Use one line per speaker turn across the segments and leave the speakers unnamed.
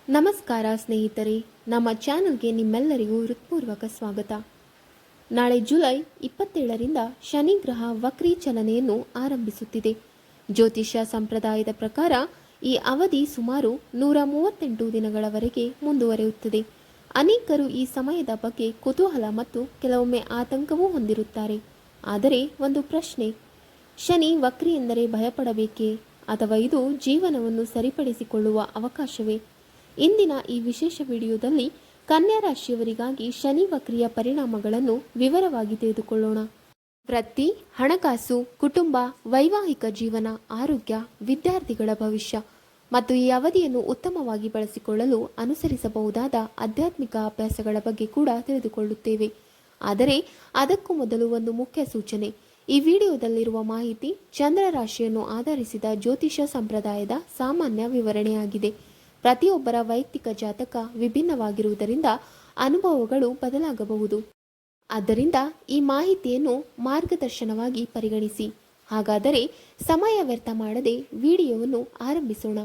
ನಮಸ್ಕಾರ ಸ್ನೇಹಿತರೆ, ನಮ್ಮ ಚಾನಲ್ಗೆ ನಿಮ್ಮೆಲ್ಲರಿಗೂ ಹೃತ್ಪೂರ್ವಕ ಸ್ವಾಗತ. ನಾಳೆ ಜುಲೈ 27ರಿಂದ ಶನಿ ಗ್ರಹ ವಕ್ರೀ ಚಲನೆಯನ್ನು ಆರಂಭಿಸುತ್ತಿದೆ. ಜ್ಯೋತಿಷ್ಯ ಸಂಪ್ರದಾಯದ ಪ್ರಕಾರ ಈ ಅವಧಿ ಸುಮಾರು 138 ದಿನಗಳವರೆಗೆ ಮುಂದುವರಿಯುತ್ತದೆ. ಅನೇಕರು ಈ ಸಮಯದ ಬಗ್ಗೆ ಕುತೂಹಲ ಮತ್ತು ಕೆಲವೊಮ್ಮೆ ಆತಂಕವೂ ಹೊಂದಿರುತ್ತಾರೆ. ಆದರೆ ಒಂದು ಪ್ರಶ್ನೆ, ಶನಿ ವಕ್ರಿ ಎಂದರೆ ಭಯಪಡಬೇಕೇ ಅಥವಾ ಇದು ಜೀವನವನ್ನು ಸರಿಪಡಿಸಿಕೊಳ್ಳುವ ಅವಕಾಶವೇ? ಇಂದಿನ ಈ ವಿಶೇಷ ವಿಡಿಯೋದಲ್ಲಿ ಕನ್ಯಾ ರಾಶಿಯವರಿಗಾಗಿ ಶನಿ ವಕ್ರಿಯ ಪರಿಣಾಮಗಳನ್ನು ವಿವರವಾಗಿ ತಿಳಿದುಕೊಳ್ಳೋಣ. ವೃತ್ತಿ, ಹಣಕಾಸು, ಕುಟುಂಬ, ವೈವಾಹಿಕ ಜೀವನ, ಆರೋಗ್ಯ, ವಿದ್ಯಾರ್ಥಿಗಳ ಭವಿಷ್ಯ ಮತ್ತು ಈ ಅವಧಿಯನ್ನು ಉತ್ತಮವಾಗಿ ಬಳಸಿಕೊಳ್ಳಲು ಅನುಸರಿಸಬಹುದಾದ ಆಧ್ಯಾತ್ಮಿಕ ಅಭ್ಯಾಸಗಳ ಬಗ್ಗೆ ಕೂಡ ತಿಳಿದುಕೊಳ್ಳುತ್ತೇವೆ. ಆದರೆ ಅದಕ್ಕೂ ಮೊದಲು ಒಂದು ಮುಖ್ಯ ಸೂಚನೆ. ಈ ವಿಡಿಯೋದಲ್ಲಿರುವ ಮಾಹಿತಿ ಚಂದ್ರ ರಾಶಿಯನ್ನು ಆಧರಿಸಿದ ಜ್ಯೋತಿಷ ಸಂಪ್ರದಾಯದ ಸಾಮಾನ್ಯ ವಿವರಣೆಯಾಗಿದೆ. ಪ್ರತಿಯೊಬ್ಬರ ವೈಯಕ್ತಿಕ ಜಾತಕ ವಿಭಿನ್ನವಾಗಿರುವುದರಿಂದ ಅನುಭವಗಳು ಬದಲಾಗಬಹುದು. ಆದ್ದರಿಂದ ಈ ಮಾಹಿತಿಯನ್ನು ಮಾರ್ಗದರ್ಶನವಾಗಿ ಪರಿಗಣಿಸಿ. ಹಾಗಾದರೆ ಸಮಯ ವ್ಯರ್ಥ ಮಾಡದೆ ವಿಡಿಯೋವನ್ನು ಆರಂಭಿಸೋಣ.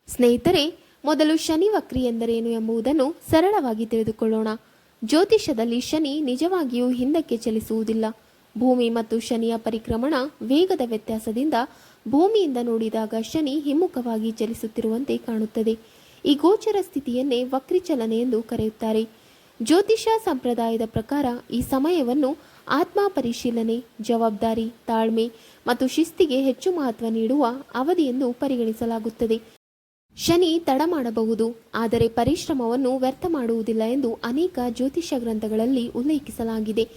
ಸ್ನೇಹಿತರೆ, ಮೊದಲು ಶನಿ ವಕ್ರಿ ಎಂದರೇನು ಎಂಬುದನ್ನು ಸರಳವಾಗಿ ತಿಳಿದುಕೊಳ್ಳೋಣ. ಜ್ಯೋತಿಷದಲ್ಲಿ ಶನಿ ನಿಜವಾಗಿಯೂ ಹಿಂದಕ್ಕೆ ಚಲಿಸುವುದಿಲ್ಲ. ಭೂಮಿ ಮತ್ತು ಶನಿಯ ಪರಿಕ್ರಮಣ ವೇಗದ ವ್ಯತ್ಯಾಸದಿಂದ ಭೂಮಿಯಿಂದ ನೋಡಿದಾಗ ಶನಿ ಹಿಮ್ಮುಖವಾಗಿ ಚಲಿಸುತ್ತಿರುವಂತೆ ಕಾಣುತ್ತದೆ. ಈ ಗೋಚರ ಸ್ಥಿತಿಯನ್ನೇ ವಕ್ರಿ ಚಲನೆ ಎಂದು ಕರೆಯುತ್ತಾರೆ. ಜ್ಯೋತಿಷ ಸಂಪ್ರದಾಯದ ಪ್ರಕಾರ ಈ ಸಮಯವನ್ನು ಆತ್ಮ ಪರಿಶೀಲನೆ, ಜವಾಬ್ದಾರಿ, ತಾಳ್ಮೆ ಮತ್ತು ಶಿಸ್ತಿಗೆ ಹೆಚ್ಚು ಮಹತ್ವ ನೀಡುವ ಅವಧಿ ಎಂದು ಪರಿಗಣಿಸಲಾಗುತ್ತದೆ. ಶನಿ ತಡ ಮಾಡಬಹುದು, ಆದರೆ ಪರಿಶ್ರಮವನ್ನು ವ್ಯರ್ಥ ಮಾಡುವುದಿಲ್ಲ ಎಂದು ಅನೇಕ ಜ್ಯೋತಿಷ ಗ್ರಂಥಗಳಲ್ಲಿ ಉಲ್ಲೇಖಿಸಲಾಗಿದೆ.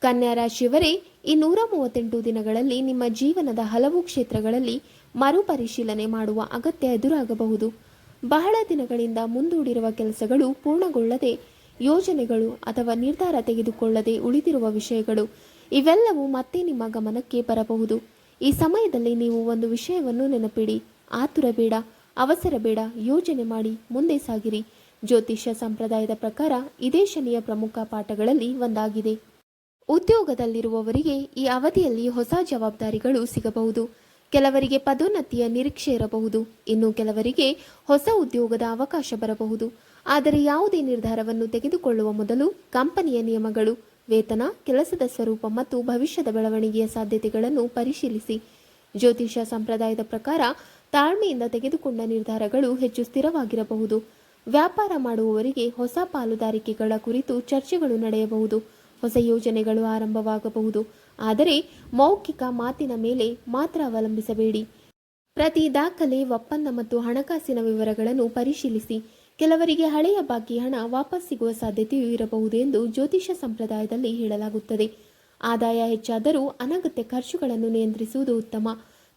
ಕನ್ಯಾ ರಾಶಿಯವರೇ, ಈ 138 ದಿನಗಳಲ್ಲಿ ನಿಮ್ಮ ಜೀವನದ ಹಲವು ಕ್ಷೇತ್ರಗಳಲ್ಲಿ ಮರುಪರಿಶೀಲನೆ ಮಾಡುವ ಅಗತ್ಯ ಎದುರಾಗಬಹುದು. ಬಹಳ ದಿನಗಳಿಂದ ಮುಂದೂಡಿರುವ ಕೆಲಸಗಳು ಪೂರ್ಣಗೊಳ್ಳದೆ, ಯೋಜನೆಗಳು ಅಥವಾ ನಿರ್ಧಾರ ತೆಗೆದುಕೊಳ್ಳದೆ ಉಳಿದಿರುವ ವಿಷಯಗಳು ಇವೆಲ್ಲವೂ ಮತ್ತೆ ನಿಮ್ಮ ಗಮನಕ್ಕೆ ಬರಬಹುದು. ಈ ಸಮಯದಲ್ಲಿ ನೀವು ಒಂದು ವಿಷಯವನ್ನು ನೆನಪಿಡಿ: ಆತುರ ಬೇಡ, ಅವಸರ ಬೇಡ, ಯೋಜನೆ ಮಾಡಿ ಮುಂದೆ ಸಾಗಿರಿ. ಜ್ಯೋತಿಷ್ಯ ಸಂಪ್ರದಾಯದ ಪ್ರಕಾರ ಇದೇ ಶನಿಯ ಪ್ರಮುಖ ಪಾಠಗಳಲ್ಲಿ ಒಂದಾಗಿದೆ. ಉದ್ಯೋಗದಲ್ಲಿರುವವರಿಗೆ ಈ ಅವಧಿಯಲ್ಲಿ ಹೊಸ ಜವಾಬ್ದಾರಿಗಳು ಸಿಗಬಹುದು. ಕೆಲವರಿಗೆ ಪದೋನ್ನತಿಯ ನಿರೀಕ್ಷೆ ಇರಬಹುದು, ಇನ್ನು ಕೆಲವರಿಗೆ ಹೊಸ ಉದ್ಯೋಗದ ಅವಕಾಶ ಬರಬಹುದು. ಆದರೆ ಯಾವುದೇ ನಿರ್ಧಾರವನ್ನು ತೆಗೆದುಕೊಳ್ಳುವ ಮೊದಲು ಕಂಪನಿಯ ನಿಯಮಗಳು, ವೇತನ, ಕೆಲಸದ ಸ್ವರೂಪ ಮತ್ತು ಭವಿಷ್ಯದ ಬೆಳವಣಿಗೆಯ ಸಾಧ್ಯತೆಗಳನ್ನು ಪರಿಶೀಲಿಸಿ. ಜ್ಯೋತಿಷ ಸಂಪ್ರದಾಯದ ಪ್ರಕಾರ ತಾಳ್ಮೆಯಿಂದ ತೆಗೆದುಕೊಂಡ ನಿರ್ಧಾರಗಳು ಹೆಚ್ಚು ಸ್ಥಿರವಾಗಿರಬಹುದು. ವ್ಯಾಪಾರ ಮಾಡುವವರಿಗೆ ಹೊಸ ಪಾಲುದಾರಿಕೆಗಳ ಕುರಿತು ಚರ್ಚೆಗಳು ನಡೆಯಬಹುದು. ಹೊಸ ಯೋಜನೆಗಳು ಆರಂಭವಾಗಬಹುದು. ಆದರೆ ಮೌಖಿಕ ಮಾತಿನ ಮೇಲೆ ಮಾತ್ರ ಅವಲಂಬಿಸಬೇಡಿ. ಪ್ರತಿ ದಾಖಲೆ, ಒಪ್ಪಂದ ಮತ್ತು ಹಣಕಾಸಿನ ವಿವರಗಳನ್ನು ಪರಿಶೀಲಿಸಿ. ಕೆಲವರಿಗೆ ಹಳೆಯ ಬಾಕಿ ಹಣ ವಾಪಸ್ ಸಿಗುವ ಸಾಧ್ಯತೆಯೂ ಇರಬಹುದು ಎಂದು ಜ್ಯೋತಿಷ ಸಂಪ್ರದಾಯದಲ್ಲಿ ಹೇಳಲಾಗುತ್ತದೆ. ಆದಾಯ ಹೆಚ್ಚಾದರೂ ಅನಗತ್ಯ ಖರ್ಚುಗಳನ್ನು ನಿಯಂತ್ರಿಸುವುದು ಉತ್ತಮ.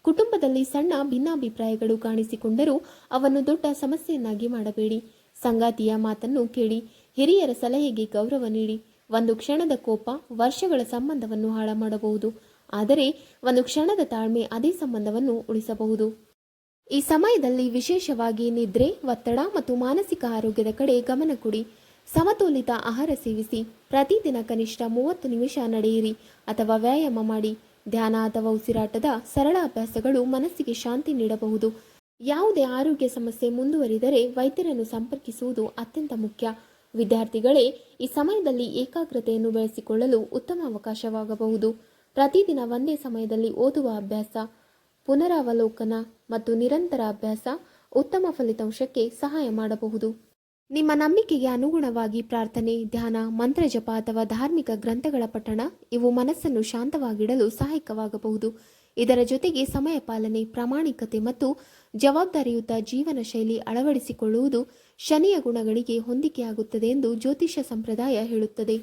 ಕುಟುಂಬದಲ್ಲಿ ಸಣ್ಣ ಭಿನ್ನಾಭಿಪ್ರಾಯಗಳು ಕಾಣಿಸಿಕೊಂಡರೂ ಅವನ್ನು ದೊಡ್ಡ ಸಮಸ್ಯೆಯನ್ನಾಗಿ ಮಾಡಬೇಡಿ. ಸಂಗಾತಿಯ ಮಾತನ್ನು ಕೇಳಿ, ಹಿರಿಯರ ಸಲಹೆಗೆ ಗೌರವ ನೀಡಿ. ಒಂದು ಕ್ಷಣದ ಕೋಪ ವರ್ಷಗಳ ಸಂಬಂಧವನ್ನು ಹಾಳು ಮಾಡಬಹುದು, ಆದರೆ ಒಂದು ಕ್ಷಣದ ತಾಳ್ಮೆ ಅದೇ ಸಂಬಂಧವನ್ನು ಉಳಿಸಬಹುದು. ಈ ಸಮಯದಲ್ಲಿ ವಿಶೇಷವಾಗಿ ನಿದ್ರೆ, ಒತ್ತಡ ಮತ್ತು ಮಾನಸಿಕ ಆರೋಗ್ಯದ ಕಡೆ ಗಮನ ಕೊಡಿ. ಸಮತೋಲಿತ ಆಹಾರ ಸೇವಿಸಿ. ಪ್ರತಿದಿನ ಕನಿಷ್ಠ 30 ನಿಮಿಷ ನಡೆಯಿರಿ ಅಥವಾ ವ್ಯಾಯಾಮ ಮಾಡಿ. ಧ್ಯಾನ ಅಥವಾ ಉಸಿರಾಟದ ಸರಳ ಅಭ್ಯಾಸಗಳು ಮನಸ್ಸಿಗೆ ಶಾಂತಿ ನೀಡಬಹುದು. ಯಾವುದೇ ಆರೋಗ್ಯ ಸಮಸ್ಯೆ ಮುಂದುವರಿದರೆ ವೈದ್ಯರನ್ನು ಸಂಪರ್ಕಿಸುವುದು ಅತ್ಯಂತ ಮುಖ್ಯ. ವಿದ್ಯಾರ್ಥಿಗಳೇ, ಈ ಸಮಯದಲ್ಲಿ ಏಕಾಗ್ರತೆಯನ್ನು ಬೆಳೆಸಿಕೊಳ್ಳಲು ಉತ್ತಮ ಅವಕಾಶವಾಗಬಹುದು. ಪ್ರತಿದಿನ ಒಂದೇ ಸಮಯದಲ್ಲಿ ಓದುವ ಅಭ್ಯಾಸ, ಪುನರಾವಲೋಕನ ಮತ್ತು ನಿರಂತರ ಅಭ್ಯಾಸ ಉತ್ತಮ ಫಲಿತಾಂಶಕ್ಕೆ ಸಹಾಯ ಮಾಡಬಹುದು. ನಿಮ್ಮ ನಂಬಿಕೆಗೆ ಅನುಗುಣವಾಗಿ ಪ್ರಾರ್ಥನೆ, ಧ್ಯಾನ, ಮಂತ್ರಜಪ ಅಥವಾ ಧಾರ್ಮಿಕ ಗ್ರಂಥಗಳ ಪಠಣ ಇವು ಮನಸ್ಸನ್ನು ಶಾಂತವಾಗಿಡಲು ಸಹಾಯಕವಾಗಬಹುದು. ಇದರ ಜೊತೆಗೆ ಸಮಯ ಪಾಲನೆ, ಪ್ರಾಮಾಣಿಕತೆ ಮತ್ತು ಜವಾಬ್ದಾರಿಯುತ ಜೀವನ ಶೈಲಿ ಅಳವಡಿಸಿಕೊಳ್ಳುವುದು ಶನಿಯ ಗುಣಗಳಿಗೆ ಹೊಂದಿಕೆಯಾಗುತ್ತದೆ ಎಂದು ಜ್ಯೋತಿಷ ಸಂಪ್ರದಾಯ ಹೇಳುತ್ತದೆ.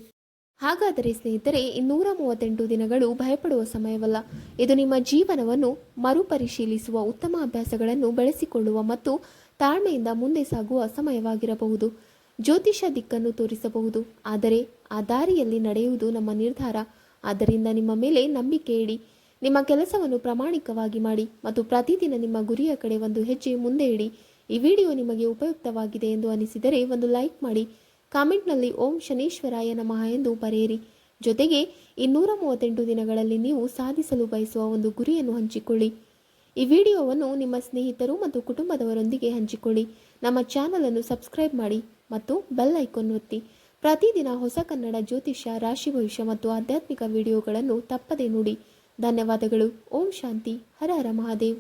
ಹಾಗಾದರೆ ಸ್ನೇಹಿತರೆ, 138 ದಿನಗಳು ಭಯಪಡುವ ಸಮಯವಲ್ಲ. ಇದು ನಿಮ್ಮ ಜೀವನವನ್ನು ಮರುಪರಿಶೀಲಿಸುವ, ಉತ್ತಮ ಅಭ್ಯಾಸಗಳನ್ನು ಬೆಳೆಸಿಕೊಳ್ಳುವ ಮತ್ತು ತಾಳ್ಮೆಯಿಂದ ಮುಂದೆ ಸಾಗುವ ಸಮಯವಾಗಿರಬಹುದು. ಜ್ಯೋತಿಷ ದಿಕ್ಕನ್ನು ತೋರಿಸಬಹುದು, ಆದರೆ ಆ ದಾರಿಯಲ್ಲಿ ನಡೆಯುವುದು ನಮ್ಮ ನಿರ್ಧಾರ. ಆದ್ದರಿಂದ ನಿಮ್ಮ ಮೇಲೆ ನಂಬಿಕೆ ಇಡಿ. ನಿಮ್ಮ ಕೆಲಸವನ್ನು ಪ್ರಾಮಾಣಿಕವಾಗಿ ಮಾಡಿ ಮತ್ತು ಪ್ರತಿದಿನ ನಿಮ್ಮ ಗುರಿಯ ಕಡೆ ಒಂದು ಹೆಜ್ಜೆ ಮುಂದೆ ಇಡಿ. ಈ ವಿಡಿಯೋ ನಿಮಗೆ ಉಪಯುಕ್ತವಾಗಿದೆ ಎಂದು ಅನಿಸಿದರೆ ಒಂದು ಲೈಕ್ ಮಾಡಿ. ಕಾಮೆಂಟ್ನಲ್ಲಿ ಓಂ ಶನೀಶ್ವರಾಯ ನಮಃ ಎಂದು ಬರೆಯಿರಿ. ಜೊತೆಗೆ ಈ 138 ದಿನಗಳಲ್ಲಿ ನೀವು ಸಾಧಿಸಲು ಬಯಸುವ ಒಂದು ಗುರಿಯನ್ನು ಹಂಚಿಕೊಳ್ಳಿ. ಈ ವಿಡಿಯೋವನ್ನು ನಿಮ್ಮ ಸ್ನೇಹಿತರು ಮತ್ತು ಕುಟುಂಬದವರೊಂದಿಗೆ ಹಂಚಿಕೊಳ್ಳಿ. ನಮ್ಮ ಚಾನಲನ್ನು ಸಬ್ಸ್ಕ್ರೈಬ್ ಮಾಡಿ ಮತ್ತು ಬೆಲ್ ಐಕಾನ್ ಒತ್ತಿ. ಪ್ರತಿದಿನ ಹೊಸ ಕನ್ನಡ ಜ್ಯೋತಿಷ್ಯ, ರಾಶಿ ಭವಿಷ್ಯ ಮತ್ತು ಆಧ್ಯಾತ್ಮಿಕ ವಿಡಿಯೋಗಳನ್ನು ತಪ್ಪದೇ ನೋಡಿ. ಧನ್ಯವಾದಗಳು. ಓಂ ಶಾಂತಿ. ಹರ ಹರ ಮಹಾದೇವ್.